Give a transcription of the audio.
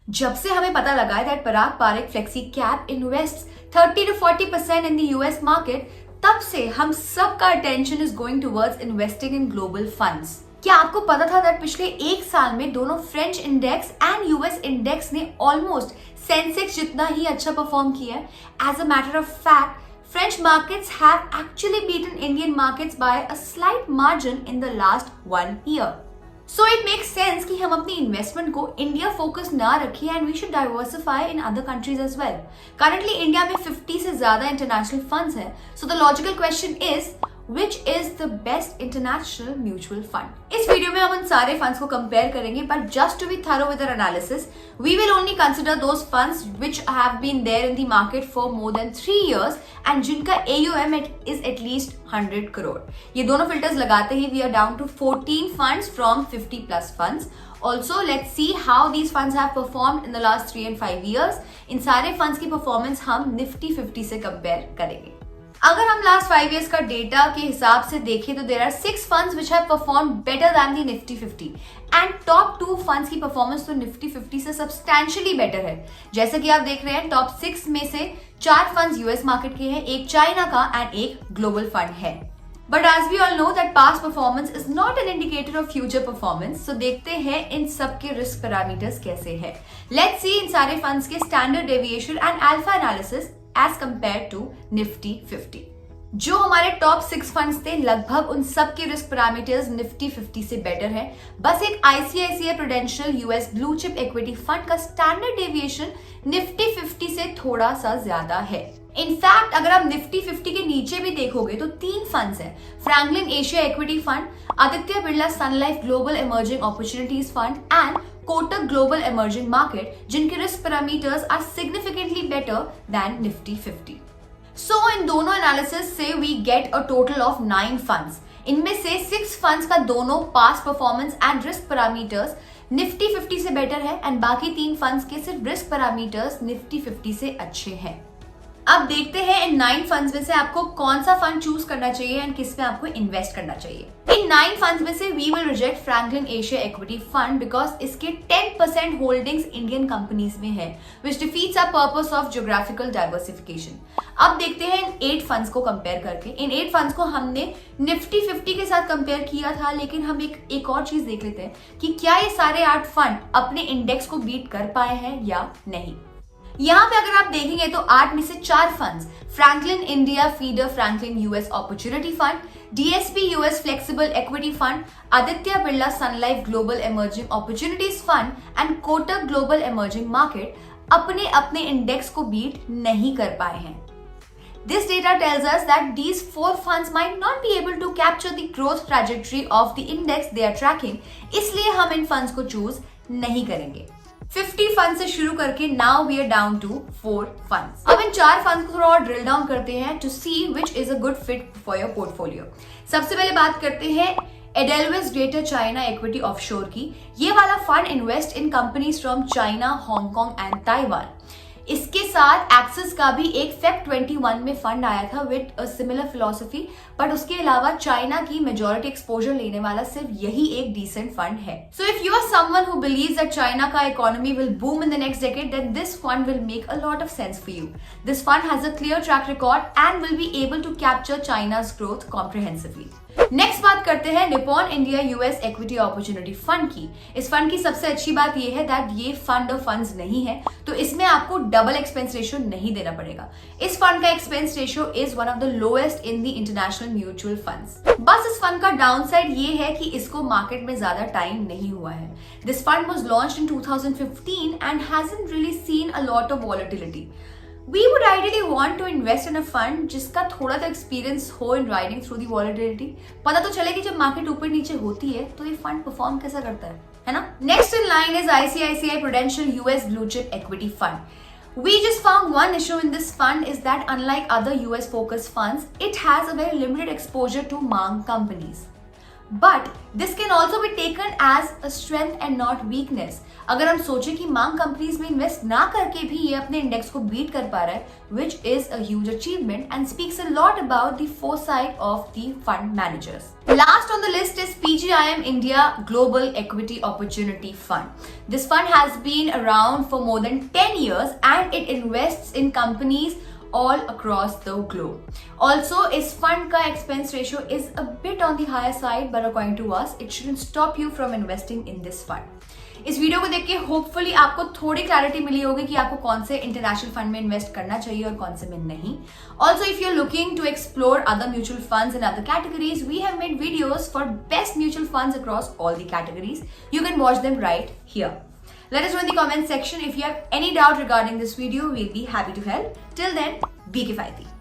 जब से हमें पता लगा है that Parag Parekh flexi cap invest 30 to 40% in the US market, तब से हम सबका attention is going towards investing in global funds. क्या आपको पता था दैट पिछले एक साल में दोनों French index and US index ने ऑलमोस्ट सेंसेक्स जितना ही अच्छा परफॉर्म किया है? As a matter of fact, French markets have actually beaten Indian markets by a slight margin in the last 1 year. So it makes sense कि हम अपनी investment को इंडिया फोकस ना रखें and we should diversify in other countries as well. Currently India में 50 से ज्यादा international funds हैं, so the logical question is which is the best international mutual fund? इस वीडियो में हम उन सारे फंड्स को कंपेयर करेंगे, but just to be thorough with our analysis, we will only consider those funds which have been there in the market for more than 3 years and जिनका AUM is at least 100 crore. ये दोनों filters लगाते ही we are down to 14 funds from 50 plus funds. Also, let's see how these funds have performed in the last 3 and 5 years. इन सारे funds की performance हम Nifty 50 से compare करेंगे। अगर हम लास्ट 5 इयर्स का डेटा के हिसाब से देखें तो there are 6 funds which have performed better than the Nifty 50 and top 2 funds की परफॉर्मेंस तो निफ्टी 50 से सब्सटैंशियली बेटर है। जैसे कि आप देख रहे हैं, टॉप 6 में से 4 फंड्स यूएस मार्केट के हैं, एक चाइना का एंड एक ग्लोबल फंड है। But as we all know that past performance is not an indicator of future performance, so देखते हैं इन सब के रिस्क पैरामीटर्स कैसे हैं। लेट्स सी इन सारे फंड्स के standard deviation and alpha analysis as compared to Nifty 50। जो हमारे टॉप 6 फंड्स थे, लगभग उन सब के रिस्क पैरामीटर्स निफ्टी 50 से बेटर है। बस एक ICICI prudential US blue chip equity fund का स्टैंडर्ड डेविएशन निफ्टी 50 से थोड़ा सा ज्यादा है। इनफैक्ट अगर आप निफ्टी 50 के नीचे भी देखोगे तो 3 फंड्स हैं, Franklin Asia equity fund, Aditya Birla sun life global emerging opportunities fund and Kotak global emerging market, जिनके risk parameters are significantly better than Nifty 50। So इन दोनों एनालिसिस से we get a total of 9 funds. इनमें से 6 फंड्स का दोनों past performance and risk parameters Nifty 50 से better है एंड बाकी 3 फंड्स के सिर्फ रिस्क पैरामीटर्स निफ्टी 50 से अच्छे हैं। अब देखते हैं इन 9 फंड्स में से आपको कौन सा फंड चूज करना चाहिए एंड किस में आपको इन्वेस्ट करना चाहिए। इन 9 फंड्स में से we will reject Franklin Asia equity fund because इसके 10% होल्डिंग्स इंडियन कंपनीज में है, which defeats our purpose of geographical diversification. अब देखते हैं इन 8 फंड्स को कंपेयर करके। इन 8 फंड्स को हमने निफ्टी 50 के साथ कंपेयर किया था, लेकिन हम एक और चीज देख लेते हैं कि क्या ये सारे 8 फंड अपने इंडेक्स को बीट कर पाए हैं या नहीं। यहाँ पे अगर आप देखेंगे तो 8 में से 4 funds, Franklin India feeder Franklin US opportunity fund, DSP US flexible equity fund, Aditya Birla sun life global emerging opportunities fund and Kotak global emerging market, अपने अपने इंडेक्स को बीट नहीं कर पाए हैं। This data tells us that these 4 funds might not be able to capture the growth trajectory of the index they are tracking, इसलिए हम इन funds को चूज नहीं करेंगे। 50 फंड से शुरू करके now we are down to 4 funds. अब इन 4 फंड्स को थोड़ा और ड्रिल डाउन करते हैं to see which is a good fit for your portfolio. सबसे पहले बात करते हैं Edelweiss Greater China Equity Offshore की। ये वाला fund invest in companies from China, Hong Kong and Taiwan. इसके साथ एक्सिस का भी एक फेब 21 में फंड आया था with a similar philosophy, but उसके अलावा चाइना की मेजॉरिटी एक्सपोजर लेने वाला सिर्फ यही एक डिसेंट फंड है। So if you are someone who believes that China का economy will boom in the next decade, then this fund will make a lot of sense for you. This fund has a clear track record and will be able to capture China's growth comprehensively. Next बात करते हैं Nippon India US equity opportunity fund की। इस fund की सबसे अच्छी बात यह है दैट ये फंड ऑफ फंड्स नहीं है, तो इसमें आपको डबल एक्सपेंस रेशियो नहीं देना पड़ेगा। इस फंड का expense ratio is one of the lowest in the international mutual funds. बस इस फंड का डाउनसाइड ये है कि इसको मार्केट में ज्यादा टाइम नहीं हुआ है। This fund was launched in 2015 and hasn't really seen a lot of volatility. We would ideally want to invest in a fund जिसका थोड़ा सा एक्सपीरियंस हो इन राइडिंग थ्रू दी वॉलेटिलिटी। पता तो चले कि जब मार्केट ऊपर नीचे होती है तो ये फंड परफॉर्म कैसा करता है ना। Next in line is ICICI prudential US blue chip equity fund. We just found one issue in this fund is that unlike other US focused funds, it has a very limited exposure to Mang companies. But this can also be taken as a strength and not weakness. अगर हम सोचें कि मांग companies में invest ना करके भी ये अपने इंडेक्स को बीट कर पा रहा है, विच is a huge achievement and speaks a lot about the foresight of the fund managers. Last on the list is PGIM India Global Equity Opportunity Fund. This fund has been around for more than 10 years and it invests in companies all across the globe. Also, इस fund का expense ratio is a bit on the higher side, but according to us, it shouldn't stop you from investing in this fund. इस video को देख के hopefully आपको थोड़ी clarity मिली होगी कि आपको कौन से इंटरनेशनल फंड में इन्वेस्ट करना चाहिए और कौन से में नहीं। Also if you are looking to explore other mutual funds in other categories, we have made videos for best mutual funds across all the categories. You can watch them right here. Let us know in the comment section if you have any doubt regarding this video. We'll be happy to help. Till then, be किफायती.